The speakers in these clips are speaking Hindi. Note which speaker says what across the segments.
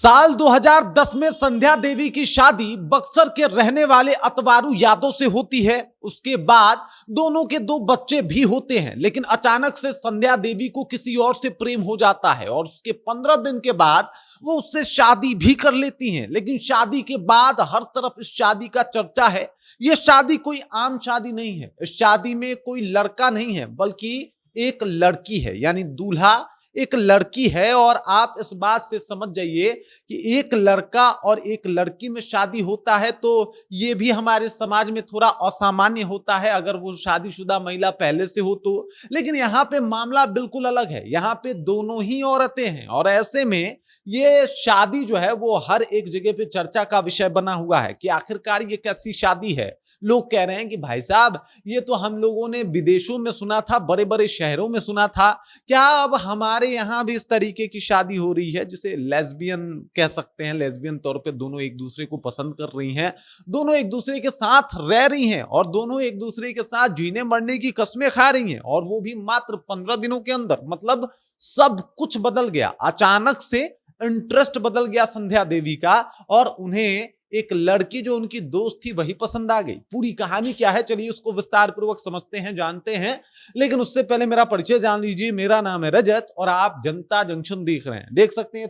Speaker 1: साल 2010 में संध्या देवी की शादी बक्सर के रहने वाले अतवारू यादव से होती है। उसके बाद दोनों के दो बच्चे भी होते हैं, लेकिन अचानक से संध्या देवी को किसी और से प्रेम हो जाता है और उसके 15 दिन के बाद वो उससे शादी भी कर लेती हैं। लेकिन शादी के बाद हर तरफ इस शादी का चर्चा है। यह शादी कोई आम शादी नहीं है। इस शादी में कोई लड़का नहीं है, बल्कि एक लड़की है, यानी दूल्हा एक लड़की है। और आप इस बात से समझ जाइए कि एक लड़का और एक लड़की में शादी होता है तो ये भी हमारे समाज में थोड़ा असामान्य होता है, अगर वो शादीशुदा महिला पहले से हो तो। लेकिन यहाँ पे मामला बिल्कुल अलग है। यहाँ पे दोनों ही औरतें हैं और ऐसे में ये शादी जो है वो हर एक जगह पे चर्चा का विषय बना हुआ है कि आखिरकार ये कैसी शादी है। लोग कह रहे हैं कि भाई साहब, ये तो हम लोगों ने विदेशों में सुना था, बड़े बड़े शहरों में सुना था, क्या अब हमारे यहां भी इस तरीके की शादी हो रही है जिसे लेस्बियन कह सकते हैं। लेस्बियन तौर पे दोनों एक दूसरे को पसंद कर रही हैं, दोनों एक दूसरे के साथ रह रही हैं और दोनों एक दूसरे के साथ जीने मरने की कस्में खा रही हैं, और वो भी मात्र 15 दिनों के अंदर। मतलब सब कुछ बदल गया। अचानक से इंटरेस्ट बदल गया संध्या देवी का और उन्हें एक लड़की जो उनकी दोस्त थी वही पसंद आ गई। पूरी कहानी क्या है, चलिए उसको विस्तार पूर्वक समझते हैं, जानते हैं। लेकिन उससे पहले मेरा परिचय जान लीजिए। मेरा नाम है रजत और आप जनता जंक्शन देख रहे हैं। देख सकते हैं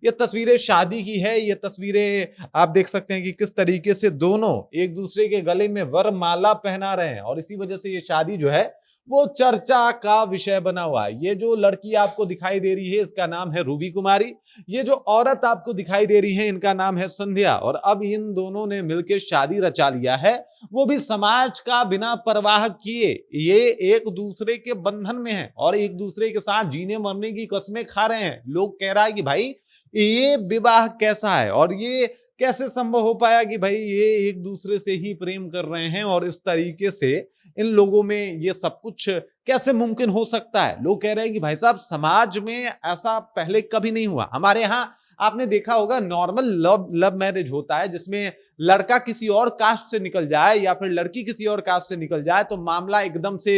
Speaker 1: ये तस्वीरें शादी की है। ये तस्वीरें आप देख सकते हैं कि किस तरीके से दोनों एक दूसरे के गले में वरमाला पहना रहे हैं और इसी वजह से ये शादी जो है वो चर्चा का विषय बना हुआ है। ये जो लड़की आपको दिखाई दे रही है इसका नाम है रूबी कुमारी। ये जो औरत आपको दिखाई दे रही है इनका नाम है संध्या। और अब इन दोनों ने मिलकर शादी रचा लिया है, वो भी समाज का बिना परवाह किए। ये एक दूसरे के बंधन में है और एक दूसरे के साथ जीने मरने की कस्में खा रहे हैं। लोग कह रहा है कि भाई ये विवाह कैसा है और ये कैसे संभव हो पाया कि भाई ये एक दूसरे से ही प्रेम कर रहे हैं और इस तरीके से इन लोगों में ये सब कुछ कैसे मुमकिन हो सकता है। लोग कह रहे हैं कि भाई साहब, समाज में ऐसा पहले कभी नहीं हुआ। हमारे यहाँ आपने देखा होगा नॉर्मल लव मैरिज होता है जिसमें लड़का किसी और कास्ट से निकल जाए या फिर लड़की किसी और कास्ट से निकल जाए तो मामला एकदम से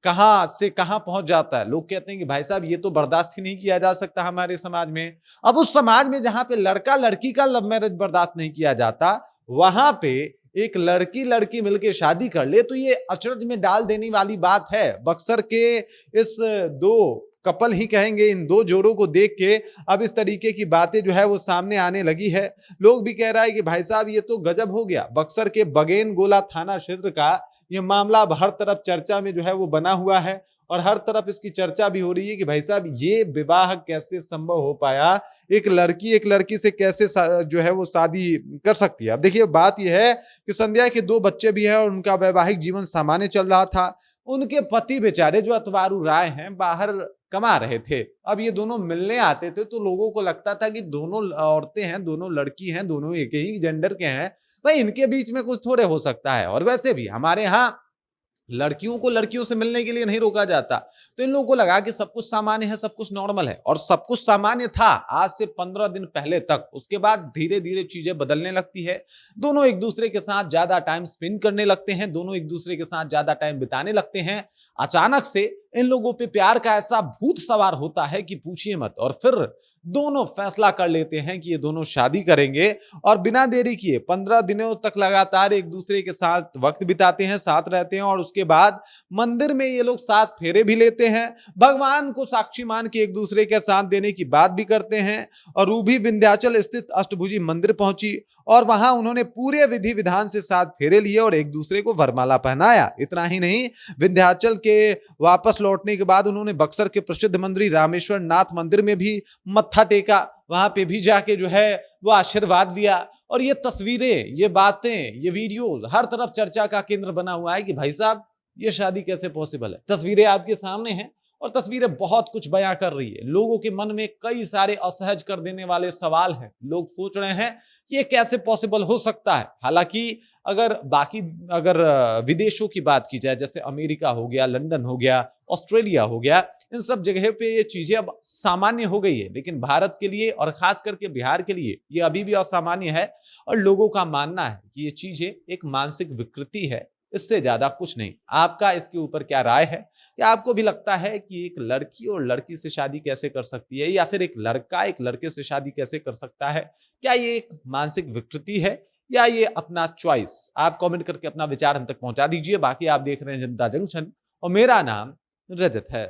Speaker 1: कहां पहुंच जाता है। लोग कहते हैं कि भाई साहब ये तो बर्दाश्त ही नहीं किया जा सकता हमारे समाज में। अब उस समाज में जहां पे लड़का लड़की का लव मैरिज बर्दाश्त नहीं किया जाता, वहां पे एक लड़की लड़की मिलकर शादी कर ले तो ये अचरज में डाल देने वाली बात है। बक्सर के इस दो कपल ही कहेंगे, इन दो जोड़ों को देख के अब इस तरीके की बातें जो है वो सामने आने लगी है। लोग भी कह रहा है कि भाई साहब ये तो गजब हो गया। बक्सर के बगेन गोला थाना क्षेत्र का ये मामला अब हर तरफ चर्चा में जो है वो बना हुआ है और हर तरफ इसकी चर्चा भी हो रही है कि भाई साहब ये विवाह कैसे संभव हो पाया। एक लड़की से कैसे जो है वो शादी कर सकती है। अब देखिए बात यह है कि संध्या के दो बच्चे भी हैं और उनका वैवाहिक जीवन सामान्य चल रहा था। उनके पति बेचारे जो अतवारू राय हैं बाहर कमा रहे थे। अब ये दोनों मिलने आते थे तो लोगों को लगता था कि दोनों औरतें हैं, दोनों लड़की हैं, दोनों एक ही जेंडर के हैं, भाई इनके बीच में कुछ थोड़े हो सकता है। और वैसे भी हमारे यहाँ लड़कियों को लड़कियों से मिलने के लिए नहीं रोका जाता। तो इन लोगों को लगा कि सब कुछ सामान्य है, सब कुछ नॉर्मल है और सब कुछ सामान्य था आज से 15 दिन पहले तक। उसके बाद धीरे धीरे चीजें बदलने लगती है। दोनों एक दूसरे के साथ ज्यादा टाइम स्पेंड करने लगते हैं, दोनों एक दूसरे के साथ ज्यादा टाइम बिताने लगते हैं। अचानक से इन लोगों पे प्यार का ऐसा भूत सवार होता है कि पूछिए मत। और फिर दोनों फैसला कर लेते हैं कि ये दोनों शादी करेंगे और बिना देरी किए 15 दिनों तक लगातार एक दूसरे के साथ वक्त बिताते हैं, साथ रहते हैं और उसके बाद मंदिर में ये लोग साथ फेरे भी लेते हैं। भगवान को साक्षी मान के एक दूसरे के साथ देने की बात भी करते हैं। और रूबी विंध्याचल स्थित अष्टभुजी मंदिर पहुंची और वहां उन्होंने पूरे विधि विधान से साथ फेरे लिए और एक दूसरे को वरमाला पहनाया। इतना ही नहीं, विंध्याचल के वापस लौटने के बाद उन्होंने बक्सर के प्रसिद्ध मंदिर रामेश्वर नाथ मंदिर में भी मत्था टेका, वहां पे भी जाके जो है वो आशीर्वाद दिया। और ये तस्वीरें, ये बातें, ये वीडियोस हर तरफ चर्चा का केंद्र बना हुआ है कि भाई साहब ये शादी कैसे पॉसिबल है। तस्वीरें आपके सामने हैं और तस्वीरें बहुत कुछ बयां कर रही है। लोगों के मन में कई सारे असहज कर देने वाले सवाल हैं। लोग सोच रहे हैं ये कैसे पॉसिबल हो सकता है। हालांकि अगर विदेशों की बात की जाए, जैसे अमेरिका हो गया, लंदन हो गया, ऑस्ट्रेलिया हो गया, इन सब जगह पे ये चीजें अब सामान्य हो गई है। लेकिन भारत के लिए और खास करके बिहार के लिए ये अभी भी असामान्य है और लोगों का मानना है कि ये चीजें एक मानसिक विकृति है इससे ज्यादा कुछ नहीं। आपका इसके ऊपर क्या राय है? क्या आपको भी लगता है कि एक लड़की और लड़की से शादी कैसे कर सकती है, या फिर एक लड़का एक लड़के से शादी कैसे कर सकता है? क्या ये एक मानसिक विकृति है या ये अपना चॉइस? आप कमेंट करके अपना विचार हम तक पहुंचा दीजिए। बाकी आप देख रहे हैं जनता जंक्शन और मेरा नाम रजत है।